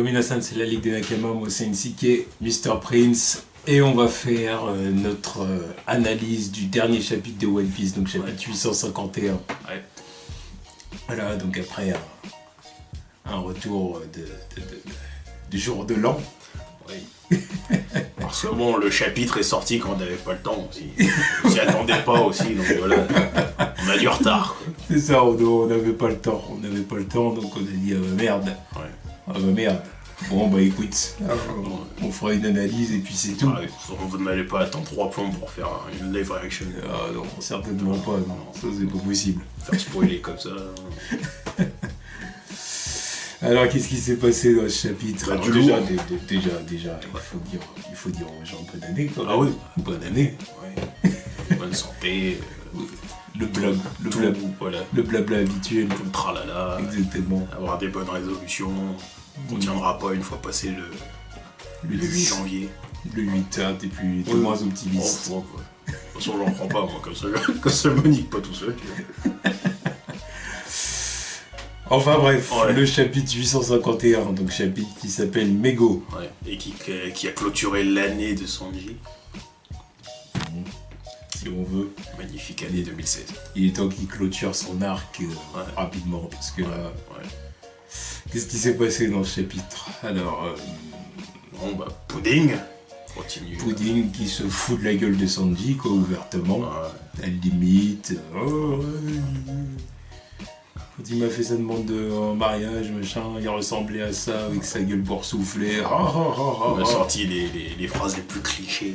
Minasan, c'est la Ligue des Nakama, moi c'est Nsike, Mr. Prince, et on va faire notre analyse du dernier chapitre de One Piece, donc chapitre 851. Ouais. Voilà, donc après un retour du jour de l'an. Oui. Parce que bon, le chapitre est sorti quand on n'avait pas le temps aussi. On s'y attendait pas aussi, donc voilà. On a du retard. Quoi. C'est ça, on n'avait pas le temps. On n'avait pas le temps, donc on a dit merde. Ouais. Ah bah merde. Bon bah écoute, on fera une analyse et puis c'est tout. Ouais, vous n'allez pas attendre 3 plombs pour faire une live reaction. Ah non, certainement pas, non. Ça c'est pas possible. Faire spoiler comme ça. Alors qu'est-ce qui s'est passé dans ce chapitre? Bah, déjà, il faut dire aux gens bonne année quand même. Ah oui. Bonne année. Ouais. Bonne santé. Le blabla habituel. Tout le tralala. Exactement. Avoir des bonnes résolutions. On ne tiendra pas une fois passé le 8 janvier. Le 8, hein, t'es moins optimiste. Oh, de toute façon, j'en prends pas, moi, comme ça je me nique pas tout seul. Enfin bref, ouais. Le chapitre 851, donc chapitre qui s'appelle Mego. Ouais, et qui a clôturé l'année de Sanji. Si on veut. Magnifique année 2016. Il est temps qu'il clôture son arc rapidement, parce que là... Qu'est-ce qui s'est passé dans ce chapitre? Alors... Bon bah, Pudding continue. Pudding qui se fout de la gueule de Sanji, quoi, ouvertement. Elle limite... Quand il m'a fait sa demande de mariage, machin, il ressemblait à ça avec sa gueule boursouflée. On a sorti les phrases les plus clichés.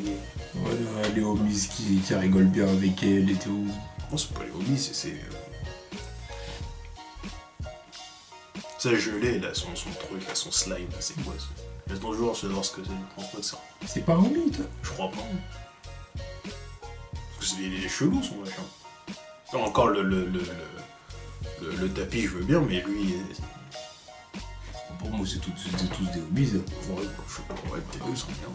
Voilà, les homies qui rigolent bien avec elle et tout. Non, c'est pas les homies, c'est... Ça gelé, là, son truc, là, son slime, là, c'est quoi ça? Laisse-moi toujours savoir ce que c'est, je pense pas que ça. C'est pas un homie, toi? Je crois pas. Parce que c'est les chelous, son machin. Non, encore le tapis, je veux bien, mais lui... Pour moi, c'est tous des homies, ça. Ouais, je sais pas, ouais, peut-être eux sont bien.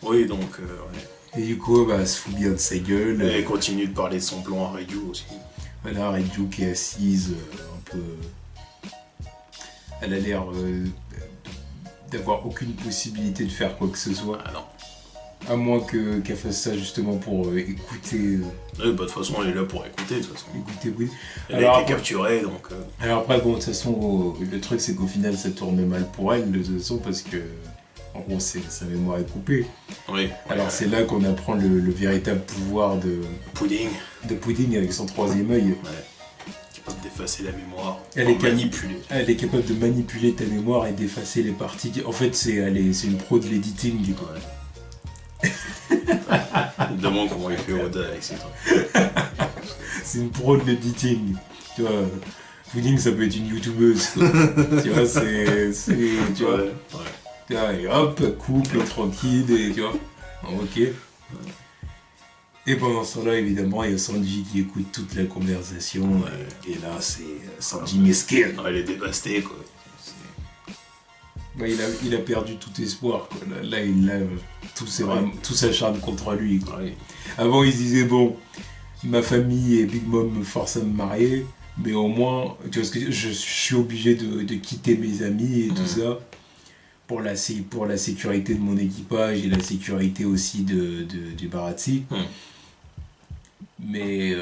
Oui, donc, ouais. Et du coup, bah, elle se fout bien de sa gueule. Et elle continue de parler de son plan à Reiju aussi. Voilà, Reiju qui est assise, un peu... Elle a l'air d'avoir aucune possibilité de faire quoi que ce soit. Ah non. À moins qu'elle fasse ça justement pour écouter... Oui, bah de toute façon, elle est là pour écouter, de toute façon. Écouter, oui. Elle a été capturée, donc... Alors après, bon, de toute façon, le truc, c'est qu'au final, ça tourne mal pour elle, de toute façon, parce que... En gros, sa mémoire est coupée. Oui. Alors c'est là qu'on apprend le véritable pouvoir de Pudding avec son troisième œil. Ouais. Capable d'effacer la mémoire. Elle est manipuler. Elle est capable de manipuler ta mémoire et d'effacer les parties. En fait, c'est une pro de l'editing, du coup. Ouais. Je me demande comment il fait Oda avec ses trucs. C'est une pro de l'editing. Tu vois, Pudding, ça peut être une youtubeuse. Tu vois, tu vois. Ouais. Tu vois, et hop, couple, tranquille, et tu vois. Ok. Et pendant ce temps-là, évidemment, il y a Sanji qui écoute toute la conversation. Et là, c'est Sanji mesquin. Elle est dévastée, quoi. Bah, il a perdu tout espoir, quoi. Là, tout s'acharne contre lui, quoi. Ouais. Avant, il se disait, bon, ma famille et Big Mom me forcent à me marier, mais au moins, tu vois, je suis obligé de quitter mes amis et tout ça, pour la sécurité de mon équipage et la sécurité aussi du Baratie. Mais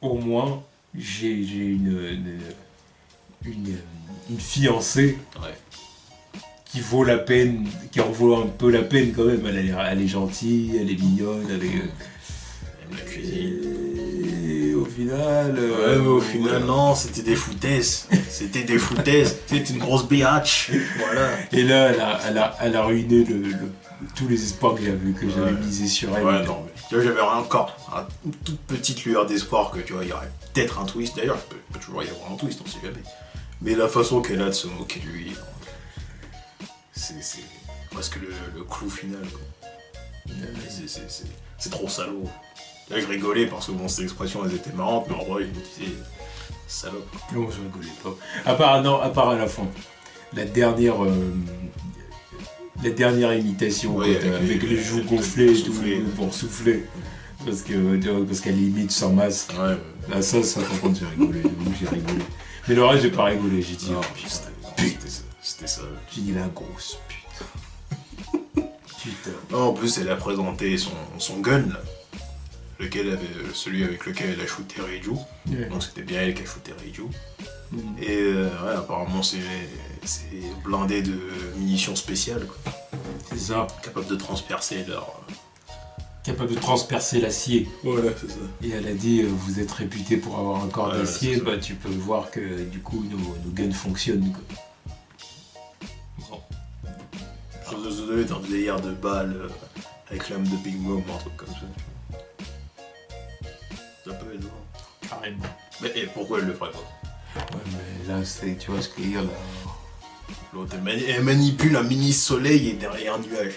au moins, j'ai une fiancée qui vaut la peine, qui en vaut un peu la peine quand même. Elle est gentille, elle est mignonne, elle la cuisine. Et au final... Ouais, mais au final, non, c'était des foutaises. C'était une grosse biatch. Voilà. Et là, elle a ruiné tous les espoirs que j'avais misés sur elle. Ouais, non, mais tu vois, j'avais encore une toute petite lueur d'espoir que, tu vois, il y aurait peut-être un twist. D'ailleurs, il peut toujours y avoir un twist, on sait jamais. Mais la façon qu'elle a de se moquer de lui, c'est presque le clou final, quoi. C'est trop salaud. Là, je rigolais parce que bon, ces expressions, elles étaient marrantes, mais en vrai, je me disais, salope. Non, je rigolais pas. À part à la fin. La dernière imitation, avec les joues gonflées et tout, pour souffler. Parce qu'elle imite sans masque. Ouais. Là, ça, par contre, j'ai rigolé. Mais le reste, j'ai pas rigolé. J'ai dit, oh putain. pute. C'était ça. J'ai dit la grosse pute. Putain. En plus, elle a présenté son gun, là. Celui avec lequel elle a shooté Reiju. Ouais. Donc c'était bien elle qui a shooté Reiju. Mm. Et ouais, apparemment c'est blindé de munitions spéciales, quoi. C'est ça. Capable de transpercer leur... Capable de transpercer l'acier. Voilà, c'est ça. Et elle a dit, vous êtes réputé pour avoir un corps Ouais, d'acier, c'est ça. bah tu peux voir que du coup nos guns fonctionnent, quoi. Bon. Ça devait être un délire de balles avec l'âme de Big Mom ou un truc comme ça. Ça peut être drôle. Carrément. Mais et pourquoi elle le ferait pas? Ouais, mais là, tu vois ce qu'il y a là. L'autre, elle manipule un mini soleil et derrière un nuage.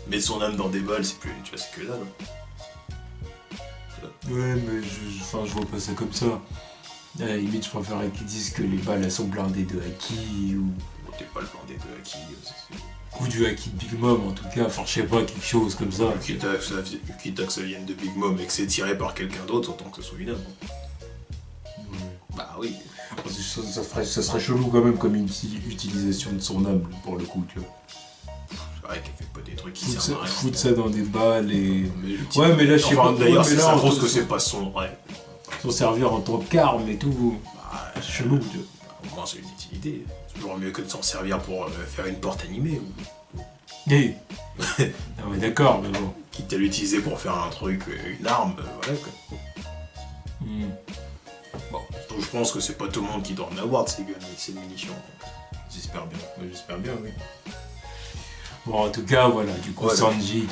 Mettre son âme dans des balles, c'est plus... Tu vois, c'est que là, non? Ouais, mais je vois pas ça comme ça. À la limite, je préférerais qu'ils disent que les balles elles sont blindées de haki ou T'es pas le blindé de Haki, ou du haki de Big Mom en tout cas. Enfin, je sais pas, quelque chose comme ça. quitte à que ça vienne de Big Mom et que c'est tiré par quelqu'un d'autre, autant que ce soit une âme. Ouais. Bah oui. Ça serait chelou quand même comme une utilisation de son âme pour le coup, tu vois. C'est vrai qu'elle fait pas des trucs qui Foutre servent à rien. foutre ça dans des balles et Mais ouais, mais là je sais pas. D'ailleurs, ouais, mais là, ça on prouve peut que c'est pas son vrai. s'en servir en tant qu'arme et tout. Bah, C'est chelou, tu vois. Au moins, c'est une utilité. C'est toujours mieux que de s'en servir pour faire une porte animée. Ou... Hey. Non mais d'accord, mais bon. Quitte à l'utiliser pour faire un truc, une arme, voilà quoi. Hmm. Bon, je pense que c'est pas tout le monde qui doit en avoir de ces guns avec ces munitions. J'espère bien. J'espère bien, oui. Bon, en tout cas, voilà, du coup, Ouais, Sanji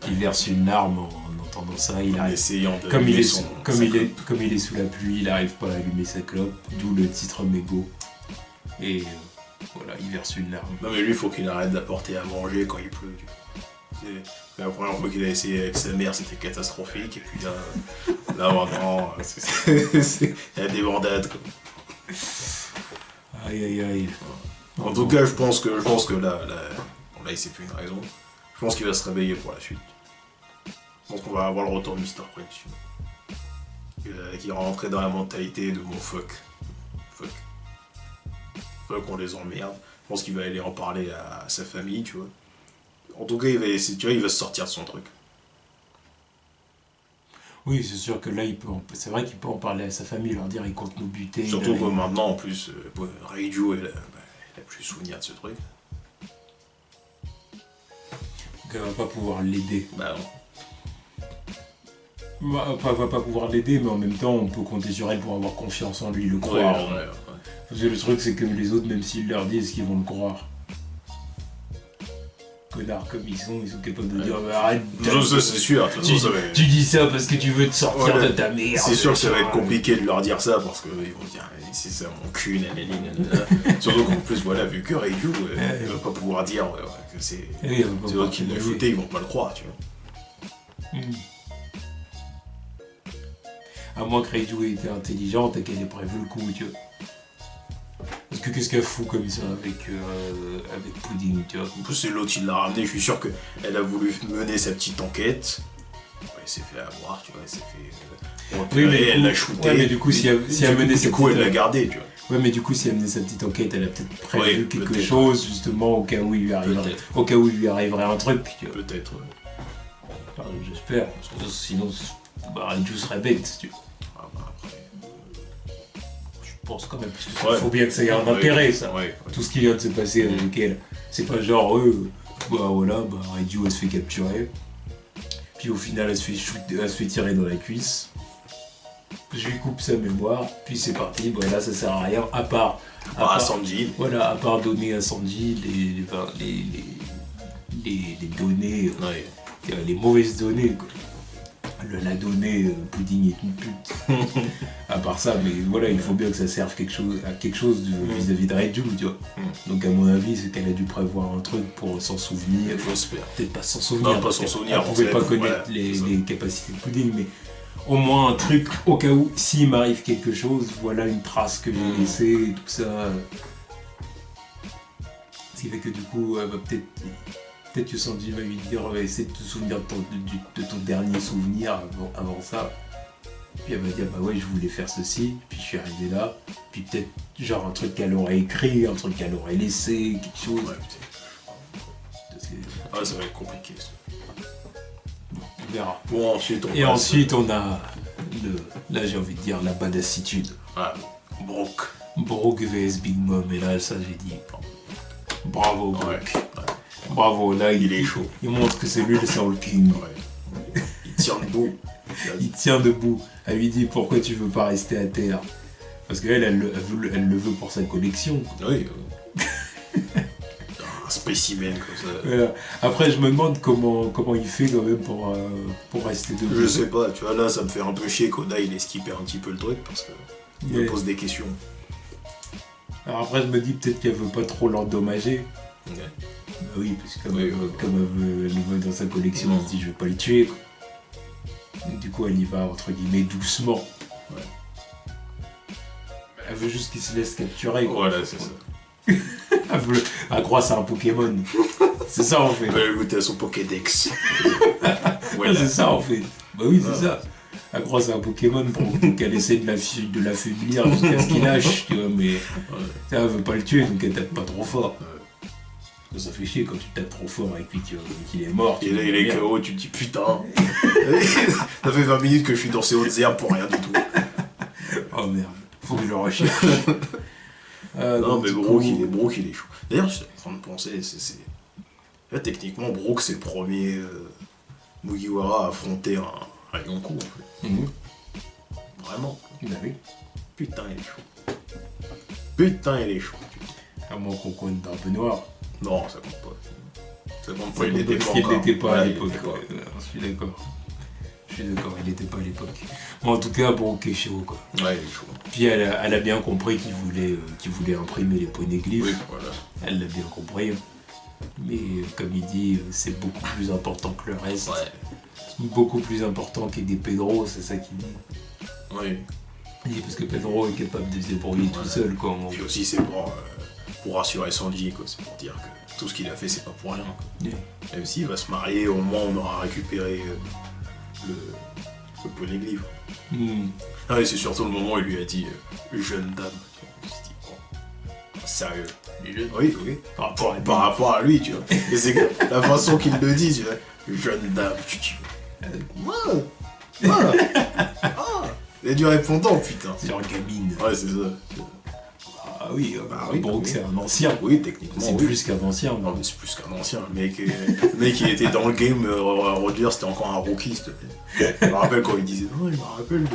qui verse une arme en entendant ça, il En arrive. essayant de. Comme il, est, son- comme, sa il est, clope. comme il est sous la pluie, il n'arrive pas à allumer sa clope, d'où le titre Mego. Et voilà, il verse une larme. Non, mais lui, faut qu'il arrête d'apporter à manger quand il pleut. Tu vois. La première fois qu'il a essayé avec sa mère, c'était catastrophique. Et puis là maintenant, il y a des bandades quoi. Aïe aïe aïe. En tout cas, je pense que là, bon, là, il s'est fait une raison. Je pense qu'il va se réveiller pour la suite. Je pense qu'on va avoir le retour de Mr. Prince. Qui va rentrer dans la mentalité de mon fuck. Fuck, on les emmerde. Je pense qu'il va aller en parler à sa famille, tu vois. En tout cas, il va se sortir de son truc. Oui, c'est sûr que là, c'est vrai qu'il peut en parler à sa famille, leur dire il compte nous buter. Surtout que maintenant, en plus, Reiju, elle a plus souvenir de ce truc. Donc elle va pas pouvoir l'aider. Bah non. Elle va pas pouvoir l'aider, mais en même temps, on peut compter sur elle pour avoir confiance en lui, le croire. Ouais. Parce que le truc, c'est que les autres, même s'ils leur disent qu'ils vont le croire. Connards comme ils sont capables de dire bah, arrête. Non, ça c'est sûr. De toute façon, ça va- Tu dis ça parce que tu veux te sortir Ouais, de ta merde. C'est sûr que ça va être compliqué de leur dire ça parce qu'ils vont dire c'est ça mon cul, nanana. Surtout qu'en plus, voilà, vu que Reiju, il va pas pouvoir dire que c'est Oui, eux qui l'ont shooté, ils vont pas le croire, tu vois. À moins que Reiju était intelligente et qu'elle ait prévu le coup, tu vois. Parce que qu'est-ce qu'elle fout comme ça avec Pudding, tu vois. En plus, c'est l'autre qui l'a ramené, je suis sûr qu'elle a voulu mener sa petite enquête. Ouais, elle s'est fait avoir, tu vois, elle s'est fait. Oui, mais elle l'a shooté. Ouais, mais du coup, si elle menait Du coup, elle l'a gardé, tu vois. Ouais, mais du coup, si elle menait sa petite enquête, elle a peut-être prévu Oui, quelque peut-être. chose, justement, au cas où il lui arriverait, un truc, tu vois. Peut-être, ouais. Enfin, j'espère, parce que sinon, Reiju serait bête, tu vois. Ah, bah, après. Je pense quand même, parce qu'il Ouais. faut bien que ça ait un intérêt, ça. Ouais. Tout ce qui vient de se passer avec elle. C'est pas genre, Reiju elle se fait capturer. Puis au final, elle se fait tirer dans la cuisse. Je lui coupe sa mémoire, puis c'est parti. Voilà, ça sert à rien, à part Sanji. Voilà, à part donner à Sanji les données, Ouais. les mauvaises données, quoi. La donnée Pudding est une pute. À part ça, mais voilà, il faut bien que ça serve à quelque chose vis-à-vis de Reiju, tu vois. Donc à mon avis, c'est qu'elle a dû prévoir un truc pour s'en souvenir. J'espère. Peut-être pas s'en souvenir. Non, pas s'en souvenir, Elle pouvait pas connaître voilà, les c'est ça. capacités de Pudding, mais au moins un truc au cas où, s'il m'arrive quelque chose, voilà une trace que j'ai laissée et tout ça. Ce qui fait que du coup, elle va peut-être que Sanji va lui dire essaie de te souvenir de ton dernier souvenir avant ça. Puis elle m'a dit, ah bah ouais, je voulais faire ceci. Puis je suis arrivé là. Puis peut-être, genre, un truc qu'elle aurait écrit, un truc qu'elle aurait laissé, quelque chose. Ouais, putain. Ça va être compliqué, ça. On verra. Bon, ensuite, on Et passe, ensuite, on a, là, j'ai envie de dire, la badassitude. Brock. Brook vs Big Mom. Et là, ça, j'ai dit, bravo, Brook. Ouais. Bravo, là, Il est chaud. Il montre que c'est lui le Soul King. Ouais. Il tient debout. Il tient debout. Elle lui dit, pourquoi tu veux pas rester à terre? Parce qu'elle, elle le veut pour sa collection. Oui. Un spécimen comme ça. Voilà. Après, je me demande comment il fait quand même pour rester debout. Je sais pas, tu vois, là, ça me fait un peu chier qu'Oda, il ait skippé un petit peu le truc, parce que il me pose des questions. Alors après, je me dis peut-être qu'elle veut pas trop l'endommager. Ouais. Bah oui, parce que comme elle le veut dans sa collection, elle se dit, je vais pas le tuer, quoi. Donc, du coup, elle y va, entre guillemets, doucement. Ouais. Elle veut juste qu'il se laisse capturer, quoi. Voilà, c'est ça. Elle croit que c'est un Pokémon. C'est ça, en fait. Elle va goûter à son Pokédex. Ouais, c'est ça, en fait. Bah oui, c'est ça. Elle croit que c'est un Pokémon pour qu'elle essaie de l'affaiblir jusqu'à ce qu'il lâche, tu vois, mais elle veut pas le tuer, donc elle tape pas trop fort. Parce que ça fait chier quand tu tapes trop fort et puis qu'il est mort. Et là, il est KO, tu te dis putain. Ça fait 20 minutes que je suis dans ces hautes herbes pour rien du tout. Oh merde, faut que je le recherche. Non, mais Brook, il est chaud. D'ailleurs, je suis en train de penser, là, techniquement, Brook, c'est le premier Mugiwara à affronter un Yonkou, en fait. Vraiment. Bah oui. Putain, il est chaud. Putain, il est chaud. À moins qu'on compte Barbe Noire. Non, ça compte pas. Ça compte pas, Il il n'était pas à l'époque. Je suis d'accord, il n'était pas à l'époque. Bon, en tout cas, Brook est chaud, quoi. Ouais, il est chaud. Puis elle a bien compris qu'il voulait imprimer les poneglyphes. Oui, voilà. Elle l'a bien compris. Mais comme il dit, c'est beaucoup plus important que le reste. Ouais. Beaucoup plus important qu'aider Pedro, c'est ça qu'il dit. Oui. Il dit parce que Pedro est capable de se débrouiller tout seul, quoi. Puis aussi, c'est pour rassurer Sanji, quoi. C'est pour dire que tout ce qu'il a fait, c'est pas pour rien, quoi. Yeah. Même s'il va se marier, au moins on aura récupéré le poneglyphe. Ah, et c'est surtout le moment où il lui a dit jeune dame. Je me suis dit, bon, sérieux. Oui, oui. Par rapport à lui, tu vois. Et c'est que la façon qu'il le dit, tu vois. Jeune dame. Il a dû répondre, putain. C'est genre gamine. Ouais, c'est ça. Ah oui, Brook, c'est un ancien. Oui, techniquement. C'est plus qu'un ancien. Non, mais c'est plus qu'un ancien. Le mec, il était dans le game, Roger, c'était encore un rookie, s'il te plaît. Je me rappelle quand il disait, non, il me rappelle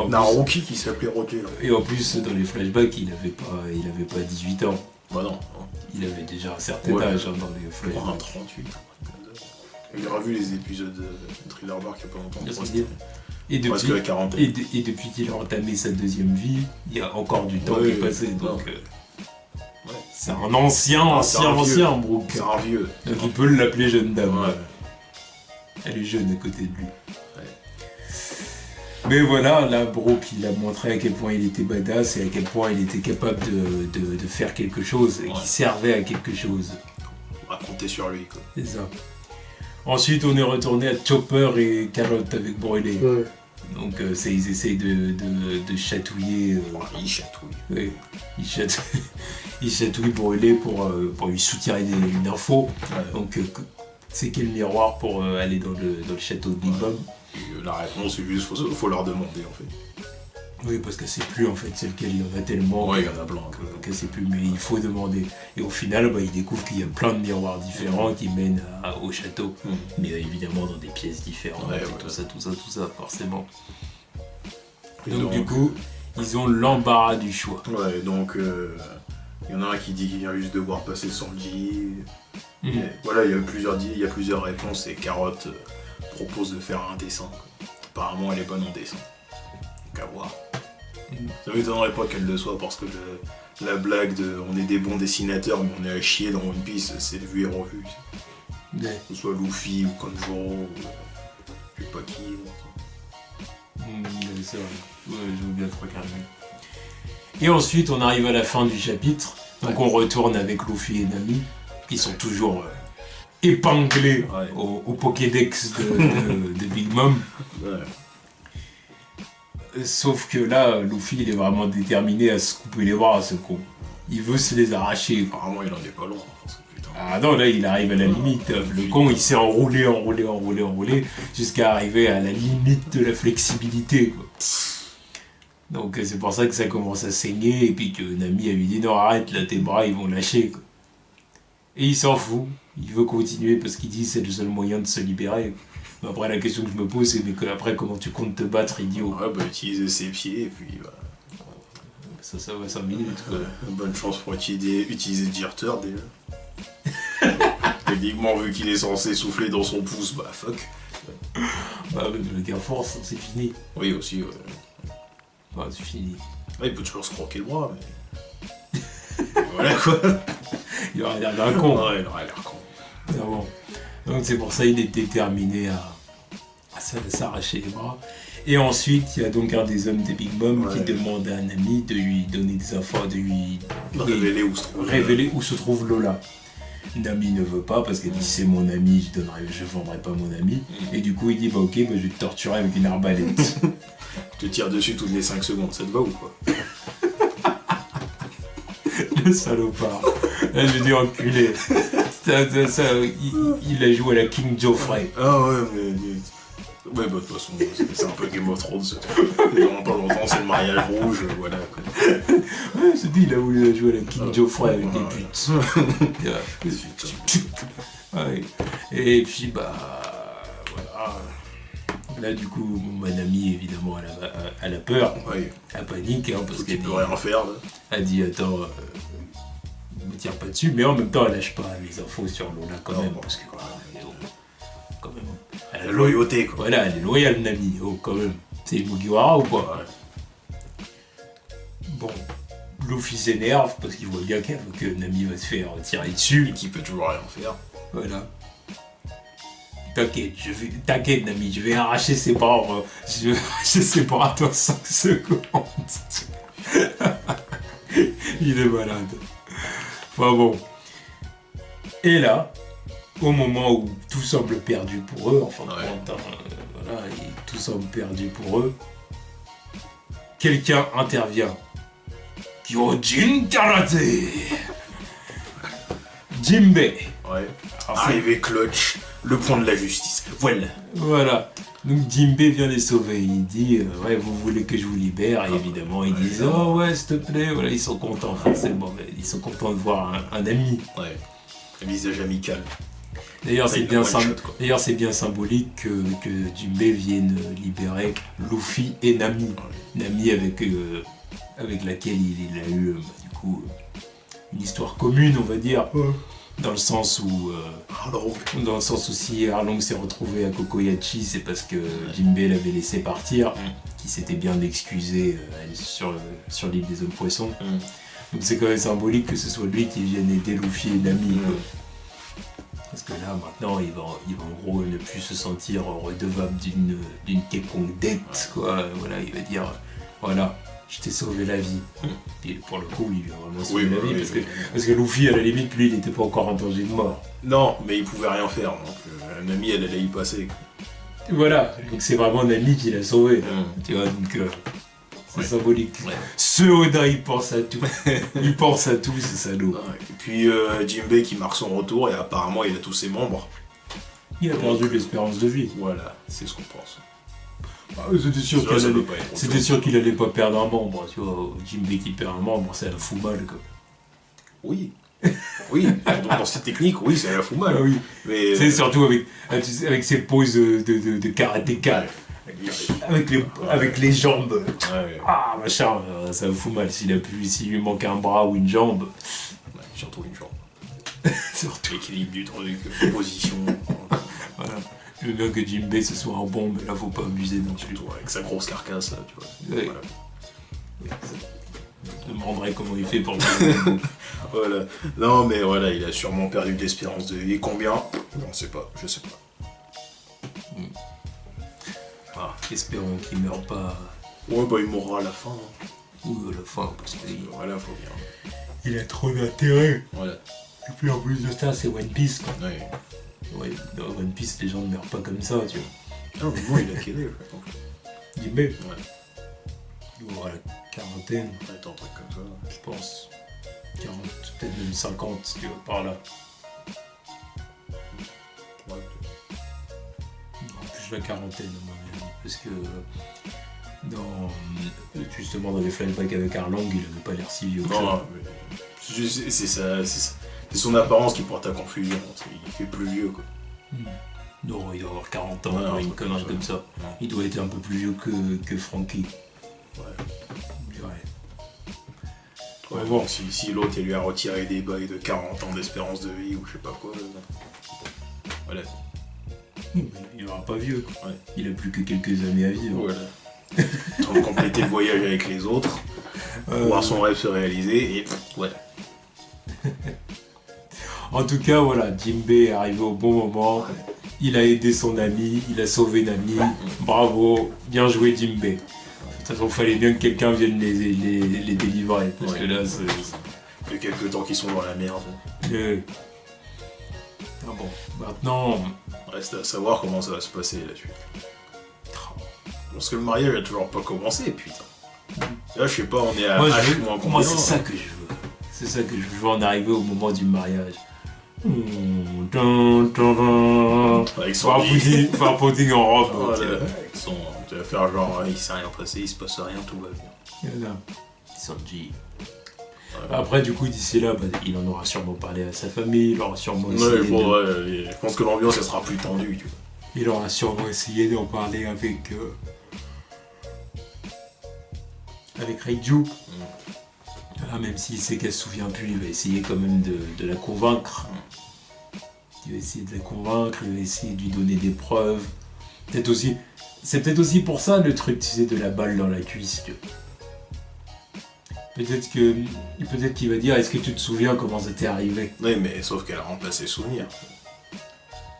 d'un rookie qui s'appelait Roger. Et en plus, dans les flashbacks, il avait pas 18 ans. Bah non. Il avait déjà un certain âge dans les flashbacks. 38. Il aura vu les épisodes de Thriller Bark il y a pas longtemps. Et Presque la quarantaine. Et depuis qu'il a entamé sa deuxième vie, il y a encore du temps qui est passé. Donc, c'est un ancien, Brook. C'est un vieux. Donc il peut l'appeler jeune dame. Ouais. Elle est jeune à côté de lui. Mais voilà, là, Brook, il a montré à quel point il était badass et à quel point il était capable de faire quelque chose et qui servait à quelque chose. On va compter sur lui, quoi. C'est ça. Ensuite, on est retourné à Chopper et Carotte avec Broly. Ouais. Donc, ils essayent de chatouiller. Il chatouille. Oui, ils chatouillent Broly pour lui soutirer une info. Ouais. Donc, c'est quel miroir pour aller dans le château de Big Mom? La réponse, c'est juste, faut leur demander, en fait. Oui, parce que c'est plus en fait celle qu'il y en a tellement. Ouais, il y en a plein. Que c'est plus, mais il faut demander. Et au final, il découvre qu'il y a plein de miroirs différents qui mènent au château. Mais évidemment dans des pièces différentes. Ouais, tout ça, forcément. Donc du coup, ils ont l'embarras du choix. Ouais, donc il y en a un qui dit qu'il vient juste de voir passer Sanji. Voilà, il y a plusieurs réponses et Carotte propose de faire un dessin. Apparemment, elle est bonne en dessin. Donc à voir. Ça m'étonnerait pas qu'elle le soit parce que la blague de on est des bons dessinateurs mais on est à chier dans One Piece, c'est vu et revu. Que ce soit Luffy ou Kanjuro ou je sais pas qui. C'est vrai, je veux bien te regarder. Et ensuite on arrive à la fin du chapitre, donc on retourne avec Luffy et Nami, qui sont toujours épinglés au Pokédex de Big Mom. Ouais. Sauf que là, Luffy, il est vraiment déterminé à se couper les bras, ce con. Il veut se les arracher. Apparemment, il en est pas loin. Putain. Ah non, là, il arrive à la limite. Le con, il s'est enroulé jusqu'à arriver à la limite de la flexibilité, quoi. Donc c'est pour ça que ça commence à saigner et puis que Nami lui dit non arrête là tes bras ils vont lâcher quoi. Et il s'en fout, il veut continuer parce qu'il dit c'est le seul moyen de se libérer. Mais après la question que je me pose c'est mais que après comment tu comptes te battre idiot. Ouais bah utiliser ses pieds et puis bah... Ça va 5 minutes quoi. Bonne chance pour utiliser Jirter déjà. Techniquement vu qu'il est censé souffler dans son pouce, bah fuck. Bah le gars force c'est fini. Oui aussi ouais. Bah c'est fini. Ouais, il peut toujours se croquer le bras mais... voilà quoi. Il aura l'air d'un con. Ouais il aura l'air con. Ah bon. Donc c'est pour ça il est déterminé à s'arracher les bras. Et ensuite, il y a donc un des hommes des Big Mom qui demande à un ami de lui donner des infos, de lui révéler où se trouve Lola. Nami ne veut pas parce qu'elle dit c'est mon ami, je vendrai pas mon ami. Et du coup, il dit bah ok, bah, je vais te torturer avec une arbalète. Je te tire dessus toutes les 5 secondes, ça te va ou quoi? Le salopard. Là, je dis enculé. Il a joué à la King Joffrey. Ah ouais, mais... Ouais, bah de toute façon, c'est un peu Game of Thrones. Il y a vraiment pas longtemps, c'est le mariage rouge, voilà. Quoi. Ouais, je te dis, il a voulu jouer à la King Joffrey avec des putes. Ouais. Et puis, bah... Voilà. Là, du coup, mon ami, évidemment, elle a peur. Ouais. Elle panique, hein, parce qu'elle peut rien faire, là. Elle dit, attends... me tire pas dessus, mais en même temps, elle lâche pas les infos sur Lola quand même, parce que quand même. La loyauté, quoi. Voilà, elle est loyale, Nami, quand même. C'est Mugiwara ou quoi? Ouais. Bon, Luffy s'énerve parce qu'il voit bien que Nami va se faire tirer dessus. Et qu'il peut toujours rien faire. Voilà. T'inquiète, Nami, je vais arracher ses bras. Je vais arracher ses bras dans 5 secondes. Il est malade. Enfin bon. Et là, au moment où tout semble perdu pour eux, enfin, voilà, et tout semble perdu pour eux, quelqu'un intervient. Kyojin Karate Jinbe. Ouais. Arrivé clutch, le point de la justice. Voilà. Donc Jinbe vient les sauver. Il dit ouais, vous voulez que je vous libère? Et évidemment, ils disent oh ouais, s'il te plaît. Voilà, ils sont contents, forcément. Ils sont contents de voir un ami. Ouais. Un visage amical. D'ailleurs, c'est bien symbolique que Jinbe vienne libérer Luffy et Nami. Ouais. Nami avec laquelle il a eu du coup une histoire commune, on va dire. Ouais. Dans le sens où si Arlong s'est retrouvé à Kokoyachi, c'est parce que Jinbe l'avait laissé partir, qui s'était bien excusé sur l'île des hommes poissons. Donc c'est quand même symbolique que ce soit lui qui vienne aider Luffy et Nami. Parce que là maintenant il va en gros ne plus se sentir redevable d'une quelconque dette, quoi. Voilà, il va dire voilà, je t'ai sauvé la vie. Et pour le coup, il lui a vraiment sauvé la vie. Parce que Luffy, à la limite, lui, il n'était pas encore en danger de mort. Non, mais il pouvait rien faire. Donc Nami, elle allait y passer. Voilà, donc c'est vraiment Nami qui l'a sauvé. Tu vois, donc c'est symbolique. Ouais. Ce Oda, il pense à tout. Il pense à tout, c'est salaud. Et puis Jinbe qui marque son retour, et apparemment, il a tous ses membres. Il a perdu l'espérance de vie. Voilà, c'est ce qu'on pense. C'était sûr qu'il allait pas perdre un membre, tu vois. Jinbe qui perd un membre, ça la fout mal, quoi. Oui. Oui, dans cette technique, oui, ça la fout mal. Oui. Mais c'est surtout avec ses poses de karatéka. Avec les jambes. Ouais. Ah, machin, ça me fout mal. S'il lui manque un bras ou une jambe. Ouais, surtout une jambe. Surtout l'équilibre du truc, position. Voilà. Je veux bien que Jinbe ce soit un bon, mais là faut pas abuser non plus. Surtout avec sa grosse carcasse là, tu vois. Ouais. Voilà. Je me demanderais comment il fait pour le Voilà. Non mais voilà, il a sûrement perdu de l'espérance de vie. Combien? Je sais pas. Ah, espérons qu'il meurt pas. Ouais bah il mourra à la fin. Hein. Oui, à la fin, parce que voilà, faut bien. Il a trop d'intérêt. Voilà. Et puis en plus de ça, c'est One Piece, quoi. Ouais. Ouais, dans One Piece, les gens ne meurent pas comme ça, tu vois. Ah, mais moi, il a quel âge? Jinbe. Ouais. Voilà, quarantaine, Ouais, t'as un truc comme ça. je pense. 40, peut-être même 50, tu vois, par là. Ouais. En plus la quarantaine, à mon avis. Parce que justement dans les flashbacks avec Arlang, il avait pas l'air si vieux que ça. Non, mais c'est ça. C'est son apparence qui porte à confusion. Il fait plus vieux, quoi. Non, il doit avoir 40 ans, Ouais, une connerie comme ça. Ouais. Il doit être un peu plus vieux que Frankie. Ouais. Ouais, Bon, si l'autre il lui a retiré des bails de 40 ans d'espérance de vie ou je sais pas quoi. Voilà. Il n'aura pas vieux, quoi. Ouais. Il a plus que quelques années à vivre. Voilà. En train de compléter le voyage avec les autres, voir son rêve se réaliser et voilà. En tout cas, voilà, Jinbei est arrivé au bon moment. Il a aidé son ami, il a sauvé Nami. Bravo, bien joué Jinbei. De toute façon, il fallait bien que quelqu'un vienne les délivrer. Parce que là, c'est. Il y a quelques temps qu'ils sont dans la merde. Ah bon, maintenant. Reste à savoir comment ça va se passer la suite. Parce que le mariage a toujours pas commencé, putain. Là, je sais pas, on est à Moi, H-combien. c'est ça que je veux. C'est ça que je veux en arriver au moment du mariage. Avec son Faire pudding en robe. voilà. Avec son... Tu vas faire genre, il s'est rien passé, il se passe rien, tout va bien. Voilà. Sanji. Après, du coup, d'ici là, il en aura sûrement parlé à sa famille, il aura sûrement essayé je pense que l'ambiance, elle sera plus tendue, tu vois. Il aura sûrement essayé d'en parler avec Reiju. Voilà, même s'il sait qu'elle se souvient plus, il va essayer quand même de la convaincre. Il va essayer de la convaincre, il va essayer de lui donner des preuves. C'est peut-être aussi pour ça le truc, tu sais, de la balle dans la cuisse. Peut-être qu'il va dire, est-ce que tu te souviens comment ça t'est arrivé? Oui, mais sauf qu'elle a remplacé souvenir.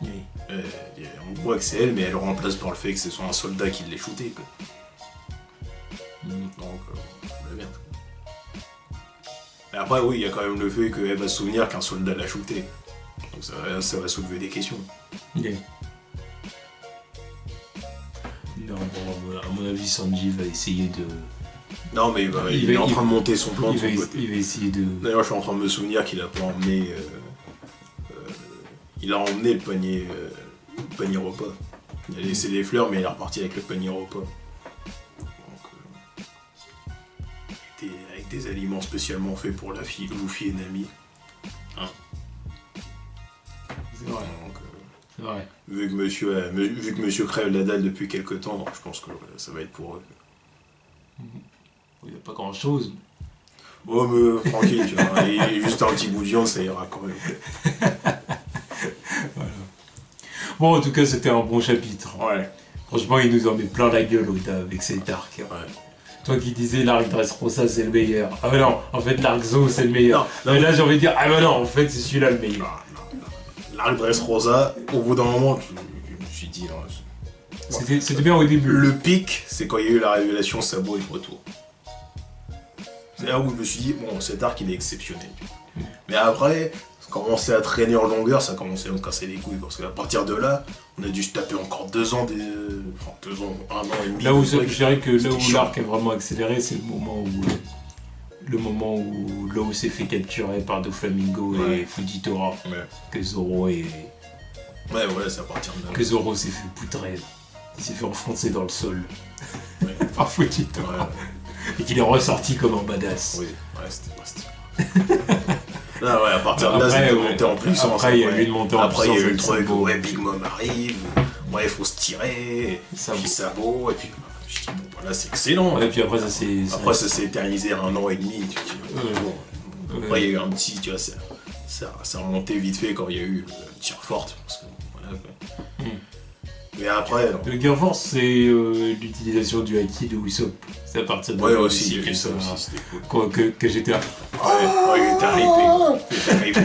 Oui. On voit que c'est elle, mais elle le remplace par le fait que ce soit un soldat qui l'ait shooté, quoi. Donc, on va bien. Mais après, oui, il y a quand même le fait qu'elle va se souvenir qu'un soldat l'a shooté. Donc ça va soulever des questions. Okay. Non, bon, à mon avis, Sanji va essayer de... Non, mais il est en train de monter son plan de son côté. Il va essayer de... D'ailleurs, je suis en train de me souvenir qu'il a pas emmené... il a emmené le panier repas. Il a laissé les fleurs, mais il est reparti avec le panier repas. Donc, avec des aliments spécialement faits pour la fille, Luffy et Nami. Hein. C'est vrai. Donc, c'est vrai. vu que monsieur crève la dalle depuis quelques temps, je pense que ça va être pour eux. Il n'y a pas grand-chose. Bon, mais tranquille, tu vois. Et juste un petit bout de viande, ça ira quand même. Voilà. Bon, en tout cas, c'était un bon chapitre. Ouais. Franchement, il nous en met plein la gueule avec cet arc. Ouais. Toi qui disais l'arc Dressrosa c'est le meilleur. Ah bah non, en fait l'arc Zo c'est le meilleur. Non. Mais là j'ai envie de dire, ah bah non, en fait c'est celui-là le meilleur. Non. L'arc Dressrosa, au bout d'un moment, je me suis dit... C'était bien au début. Le pic, c'est quand il y a eu la révélation Sabo et le retour. C'est là où je me suis dit, bon, cet arc il est exceptionnel. Mais après, ça commençait à traîner en longueur, ça commençait à me casser les couilles. Parce qu'à partir de là, on a dû se taper encore 2 ans, 2 ans, 1 an et demi. Là où je dirais que là où chiant. l'arc est vraiment accéléré, c'est le moment où Law s'est fait capturer par Doflamingo et Fujitora. Ouais. Que Zoro Ouais, voilà, c'est à partir de là. Que Zoro s'est fait poutrer. Il s'est fait enfoncer dans le sol. Ouais. Par Fujitora. Ouais. Et qu'il est ressorti comme un badass. Oui, c'était là, ouais, à partir de là, c'est une montée en puissance. Après, il y a eu une montée en puissance. Après, il y a eu le truc où Big Mom arrive, il faut se tirer, puis Sabo, et puis je dis, bon, voilà, c'est excellent. Et puis après, ça s'est éternisé à 1 an et demi. Après, il y a eu un petit, tu vois, ça a remonté vite fait quand il y a eu le tir forte. Parce que, voilà, mais après, non. Le Gear Force, c'est l'utilisation du Haki de Usopp. C'est à partir de là aussi que ça aussi, c'était cool. que j'étais à... Ouais, j'étais hypé.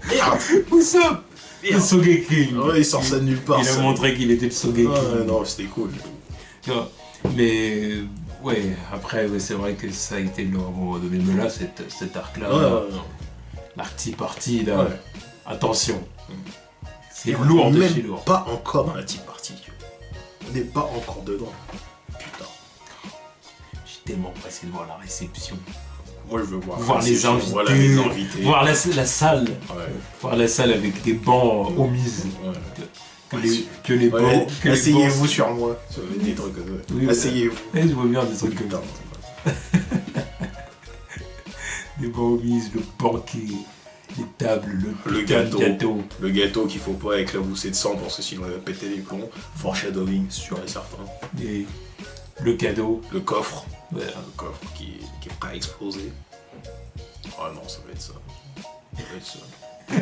Merde, Usopp, le Sogeking. Ouais, il sort ça de nulle part. Il a montré qu'il était le Sogeking. Ouais, non, c'était cool. Mais ouais, après, c'est vrai que ça a été long à un moment donné. Mais là, cet arc-là, l'arc Tea Party, là, attention. C'est lourd de chez lourd. Pas encore dans la Tea Party. On n'est pas encore dedans. Putain. tellement pressé de voir la réception. Moi, je veux voir, Voir les invités, voilà, les invités. voir la salle, Ouais. voir la salle avec des bancs omises. Ouais. Que les Ouais, bancs. Que les asseyez-vous bancs- sur moi. Ça va être des trucs comme ça. Oui, Asseyez-vous. je vois bien des trucs comme ça. Des bancs omises, le banquet, les tables, Le putain de gâteau. Le gâteau qu'il faut pas éclabousser de sang parce que sinon il va péter les plombs. Foreshadowing, sûr et certain. Et le cadeau. Le coffre. Ouais. Le coffre qui est prêt à exploser. Ah non, ça va être ça. Ça va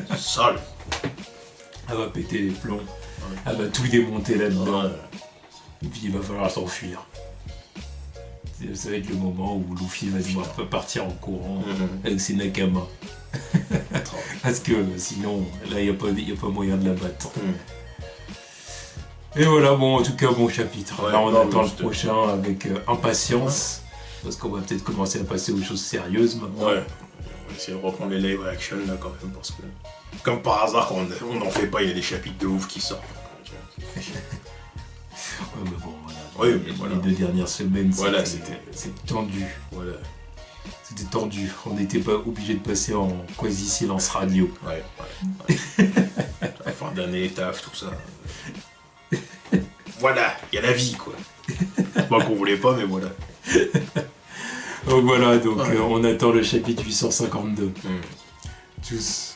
être ça. Sale. Elle va péter les plombs. Ouais. Elle va tout démonter là-dedans. Ouais. Et puis il va falloir s'enfuir. Ça va être le moment où Luffy va devoir partir en courant avec ses Nakama. Parce que sinon, là, il n'y a pas moyen de la battre. Et voilà, bon, en tout cas, bon chapitre. Ouais, là, on non, attend le juste- prochain avec impatience. Parce qu'on va peut-être commencer à passer aux choses sérieuses maintenant. Ouais. On va essayer de reprendre les live action là quand même parce que. Comme par hasard, quand on n'en fait pas, il y a des chapitres de ouf qui sortent. Ouais, mais bon, voilà. Oui, mais les voilà. 2 dernières semaines, Voilà, c'était tendu. Voilà. C'était tendu. On n'était pas obligé de passer en quasi-silence radio. Ouais. La fin d'année, taf, tout ça. Voilà, il y a la vie quoi. C'est pas qu'on voulait pas, mais voilà. Donc voilà, donc Ouais. on attend le chapitre 852. Tous